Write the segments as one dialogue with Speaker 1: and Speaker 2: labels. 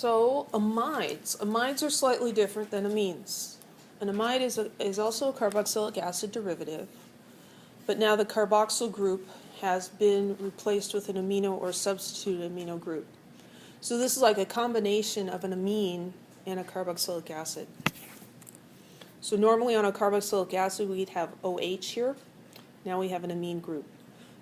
Speaker 1: So amides. Amides are slightly different than amines. An amide is also a carboxylic acid derivative, but now the carboxyl group has been replaced with an amino or substituted amino group. So this is like a combination of an amine and a carboxylic acid. So normally on a carboxylic acid we'd have OH here. Now we have an amine group.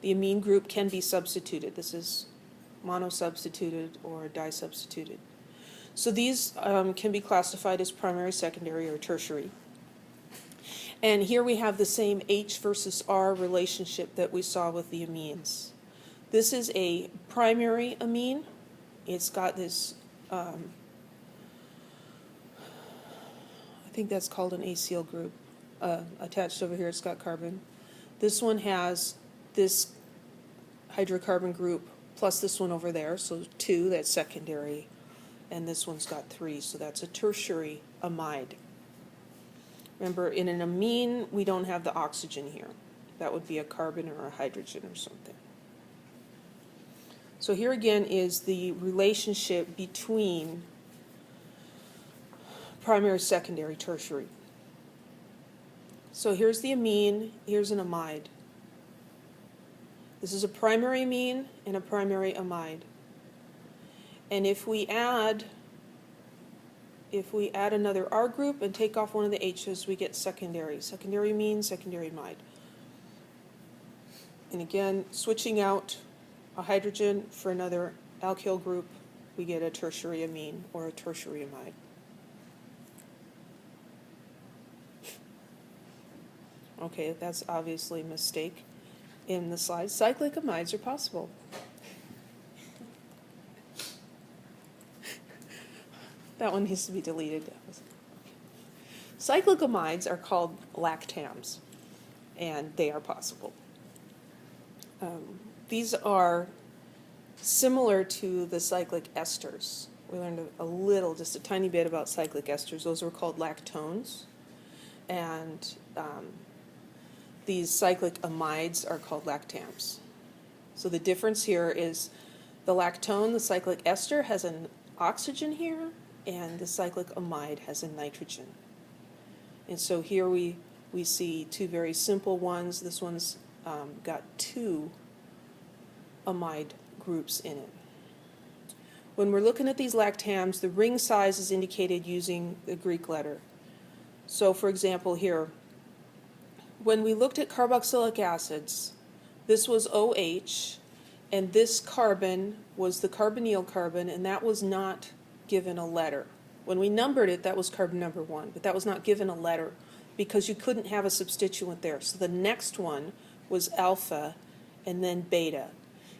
Speaker 1: The amine group can be substituted. This is monosubstituted or disubstituted. So these can be classified as primary, secondary, or tertiary. And here we have the same H versus R relationship that we saw with the amines. This is a primary amine. It's got this, I think that's called an acyl group attached over here. It's got carbon. This one has this hydrocarbon group plus this one over there, so 2, that's secondary. And this one's got 3, so that's a tertiary amide. Remember, in an amine, we don't have the oxygen here. That would be a carbon or a hydrogen or something. So here again is the relationship between primary, secondary, tertiary. So here's the amine, here's an amide. This is a primary amine and a primary amide. And if we add another R group and take off one of the H's, we get secondary. Secondary amine, secondary amide. And again, switching out a hydrogen for another alkyl group, we get a tertiary amine or a tertiary amide. Okay, that's obviously a mistake in the slide. Cyclic amides are possible. That one needs to be deleted. Cyclic amides are called lactams, and they are possible. These are similar to the cyclic esters. We learned a little, just a tiny bit about cyclic esters. Those were called lactones, and these cyclic amides are called lactams. So the difference here is the lactone, the cyclic ester, has an oxygen here, and the cyclic amide has a nitrogen. And so here we see 2 very simple ones. This one's got 2 amide groups in it. When we're looking at these lactams, the ring size is indicated using the Greek letter. So for example here, when we looked at carboxylic acids, this was OH, and this carbon was the carbonyl carbon, and that was not given a letter. When we numbered it, that was carbon number 1, but that was not given a letter because you couldn't have a substituent there. So the next one was alpha and then beta.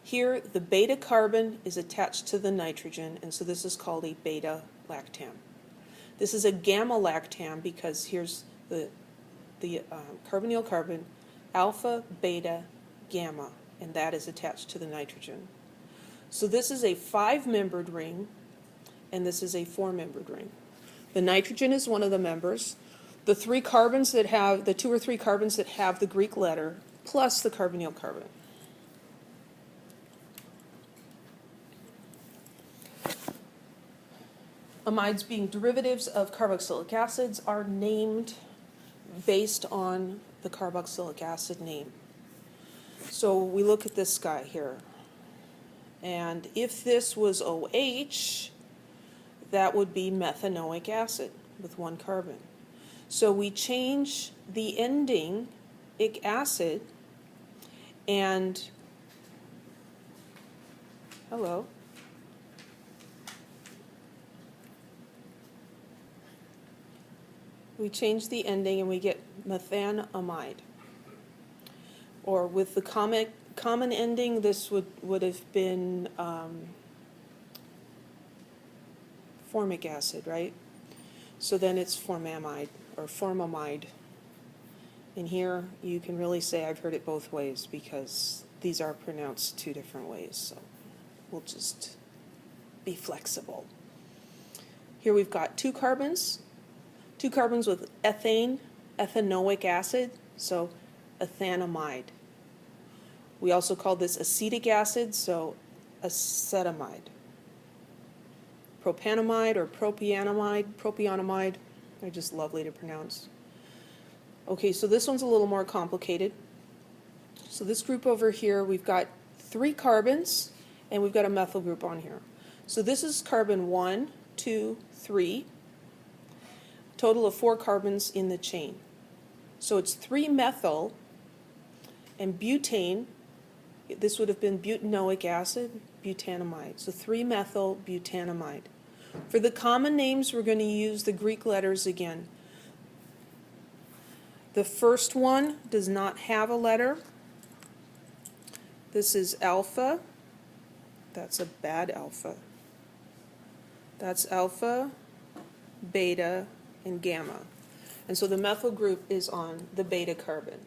Speaker 1: Here, the beta carbon is attached to the nitrogen, and so this is called a beta lactam. This is a gamma lactam because here's the carbonyl carbon, alpha, beta, gamma, and that is attached to the nitrogen. So this is a 5-membered ring, and this is a 4-membered ring. The nitrogen is one of the members. The 2 or 3 carbons that have the Greek letter, plus the carbonyl carbon. Amides, being derivatives of carboxylic acids, are named based on the carboxylic acid name. So we look at this guy here. And if this was OH, that would be methanoic acid with 1 carbon. So we change the ending, ic acid, and, hello, we change the ending and we get methanamide. Or with the common ending, this would have been formic acid, right? So then it's formamide or formamide. And here you can really say I've heard it both ways because these are pronounced 2 different ways. So we'll just be flexible. Here we've got 2 carbons. 2 carbons with ethanoic acid, so ethanamide. We also call this acetic acid, so acetamide. propanamide or propionamide. They're just lovely to pronounce. Okay, so this one's a little more complicated. So this group over here, we've got 3 carbons, and we've got a methyl group on here. So this is carbon 1, 2, 3. Total of 4 carbons in the chain. So it's 3-methyl, and butane, this would have been butanoic acid, butanamide. So 3-methyl butanamide. For the common names, we're going to use the Greek letters again. The first one does not have a letter. This is alpha. That's a bad alpha. That's alpha, beta, and gamma. And so the methyl group is on the beta carbon.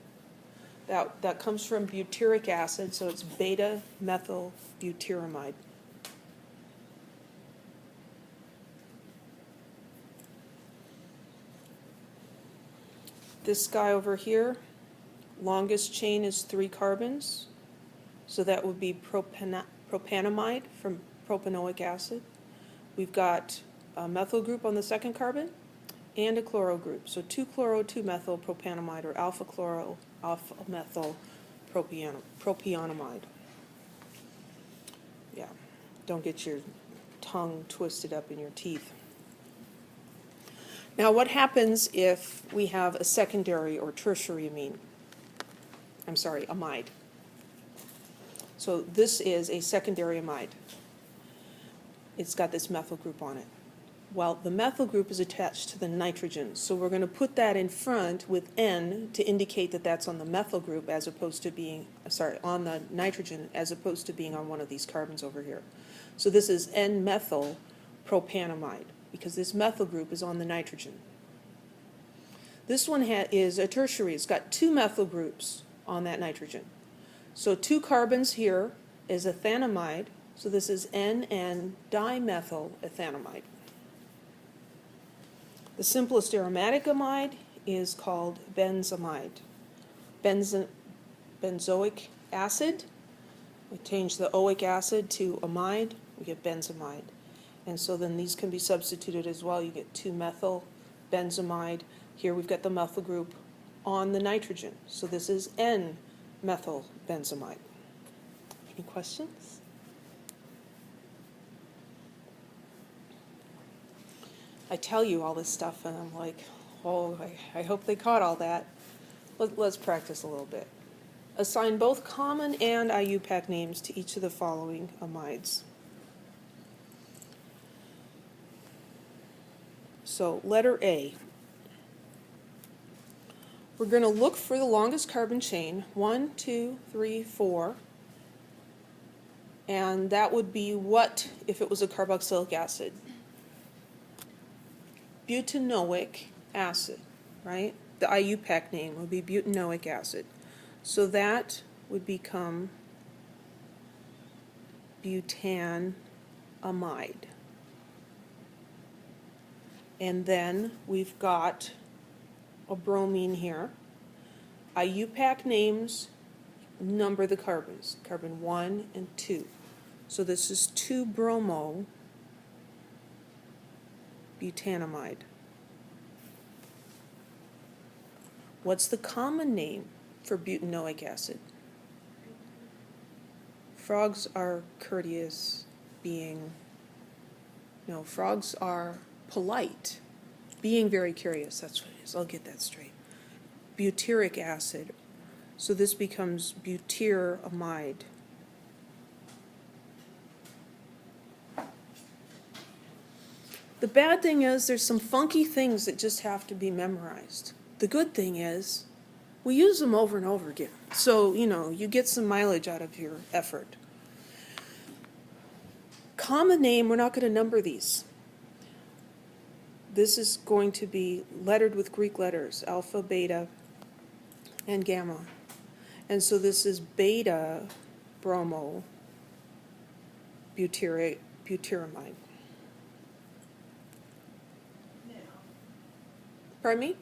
Speaker 1: That comes from butyric acid, so it's beta-methyl butyramide. This guy over here, longest chain is 3 carbons, so that would be propanamide from propanoic acid. We've got a methyl group on the second carbon and a chloro group. So 2-chloro, 2-methyl propanamide, or alpha-chloro, alpha-methyl propionamide. Yeah, don't get your tongue twisted up in your teeth. Now what happens if we have a secondary or tertiary amide? So this is a secondary amide. It's got this methyl group on it. Well, the methyl group is attached to the nitrogen, so we're going to put that in front with N to indicate that that's on the methyl group as opposed to being, on the nitrogen as opposed to being on one of these carbons over here. So this is N-methyl propanamide because this methyl group is on the nitrogen. This one is a tertiary. It's got 2 methyl groups on that nitrogen. So 2 carbons here is ethanamide, so this is N dimethyl ethanamide. The simplest aromatic amide is called benzamide. Benzoic acid, we change the oic acid to amide, we get benzamide. And so then these can be substituted as well. You get 2-methyl benzamide. Here we've got the methyl group on the nitrogen. So this is N-methyl benzamide. Any questions? I tell you all this stuff and I'm like, oh, I hope they caught all that. Let's practice a little bit. Assign both common and IUPAC names to each of the following amides. So letter A. We're going to look for the longest carbon chain, 1, 2, 3, 4. And that would be what if it was a carboxylic acid? Butanoic acid, right? The IUPAC name would be butanoic acid. So that would become butanamide. And then we've got a bromine here. IUPAC names number the carbons, carbon 1 and 2. So this is 2-bromo butanamide. What's the common name for butanoic acid? Frogs are courteous being, no, frogs are polite, being very curious, that's what it is, I'll get that straight. Butyric acid, so this becomes butyramide. The bad thing is there's some funky things that just have to be memorized. The good thing is we use them over and over again. So, you get some mileage out of your effort. Common name, we're not going to number these. This is going to be lettered with Greek letters, alpha, beta, and gamma. And so this is beta bromo butyramide. Pardon me?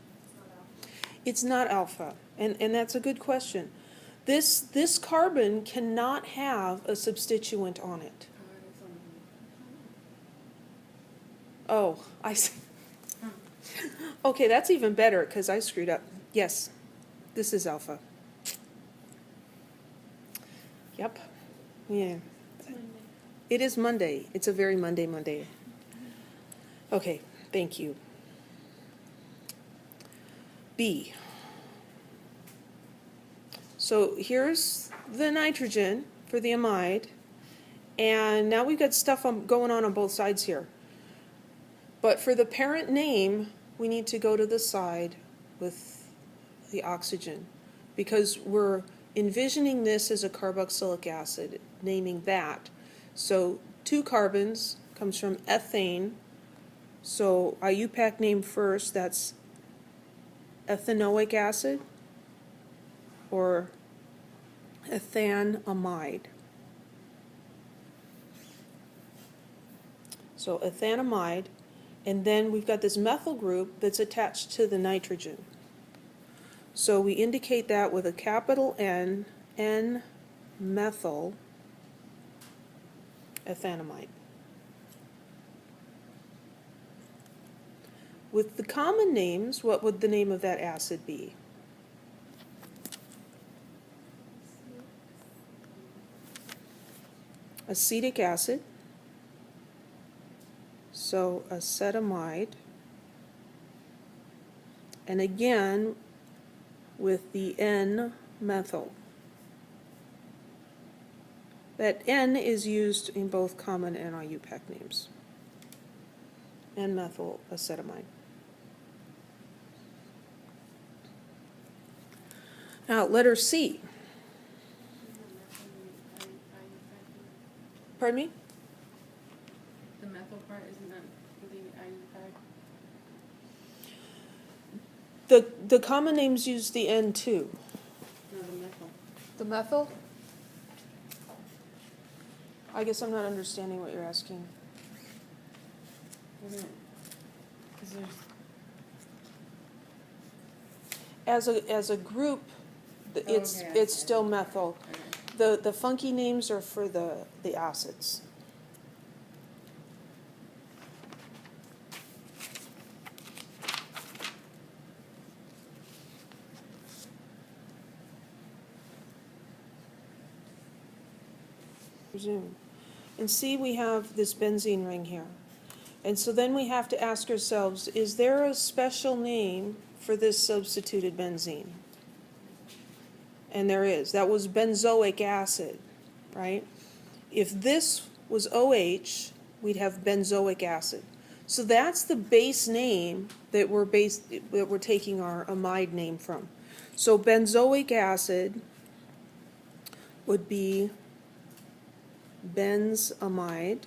Speaker 1: It's not alpha, and that's a good question. This carbon cannot have a substituent on it. Oh, I see. Okay, that's even better because I screwed up. Yes, this is alpha. Yep. Yeah.
Speaker 2: It's Monday.
Speaker 1: It is Monday. It's a very Monday. Okay, thank you. B. So here's the nitrogen for the amide, and now we've got stuff going on both sides here. But for the parent name, we need to go to the side with the oxygen because we're envisioning this as a carboxylic acid, naming that. So 2 carbons comes from ethane. So IUPAC name first, that's ethanoic acid or ethanamide. So ethanamide, and then we've got this methyl group that's attached to the nitrogen. So we indicate that with a capital N, N-methyl ethanamide. With the common names, what would the name of that acid be? Acetic acid. So acetamide. And again, with the N-methyl. That N is used in both common and IUPAC names. N-methyl acetamide. Now, letter C. Pardon me?
Speaker 2: The methyl part, isn't that the IUPAC?
Speaker 1: The common names use the N too.
Speaker 2: No, the methyl.
Speaker 1: The methyl? I guess I'm not understanding what you're asking.
Speaker 2: Isn't it? Because there's...
Speaker 1: As a group, it's
Speaker 2: okay, I see.
Speaker 1: still methyl.
Speaker 2: Okay.
Speaker 1: The funky names are for the acids. Resume. And see, we have this benzene ring here. And so then we have to ask ourselves, is there a special name for this substituted benzene? And there is. That was benzoic acid, right? If this was OH, we'd have benzoic acid. So that's the base name that we're taking our amide name from. So benzoic acid would be benzamide.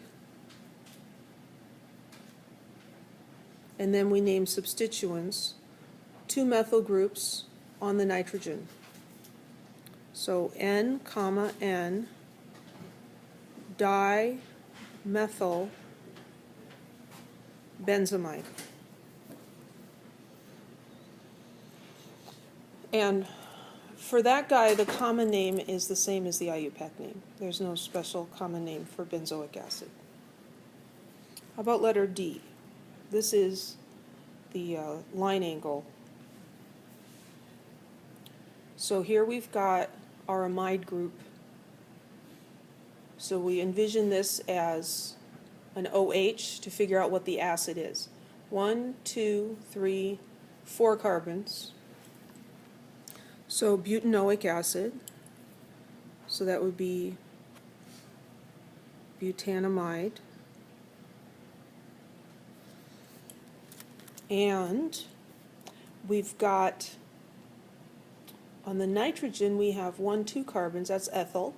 Speaker 1: And then we name substituents, 2 methyl groups on the nitrogen. So N, N, dimethyl benzamide. And for that guy, the common name is the same as the IUPAC name. There's no special common name for benzoic acid. How about letter D? This is the line angle. So here we've got our amide group. So we envision this as an OH to figure out what the acid is. 1, 2, 3, 4 carbons. So butanoic acid. So that would be butanamide. And we've got, on the nitrogen, we have 1, 2 carbons, that's ethyl.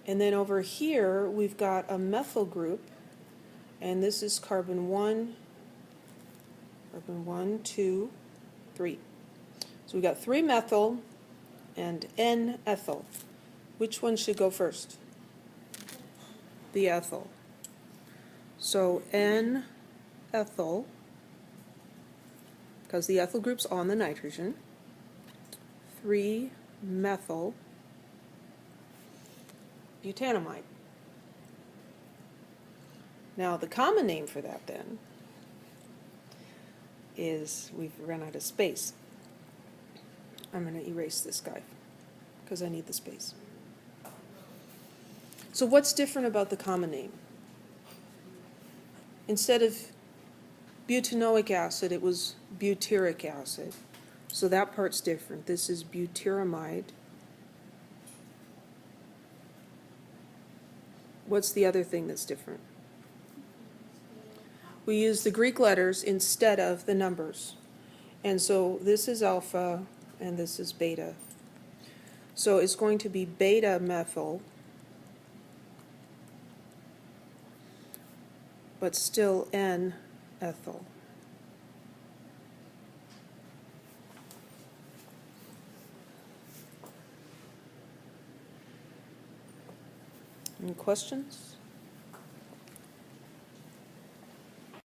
Speaker 1: And then over here, we've got a methyl group, and this is carbon 1, 2, 3. So we've got 3 methyl and N-ethyl. Which one should go first? The ethyl. So N-ethyl, because the ethyl group's on the nitrogen, 3-methyl butanamide. Now, the common name for that then is, we've run out of space. I'm going to erase this guy because I need the space. So what's different about the common name? Instead of butanoic acid, it was butyric acid. So that part's different. This is butyramide. What's the other thing that's different? We use the Greek letters instead of the numbers. And so this is alpha and this is beta. So it's going to be beta methyl, but still N-ethyl. Any questions?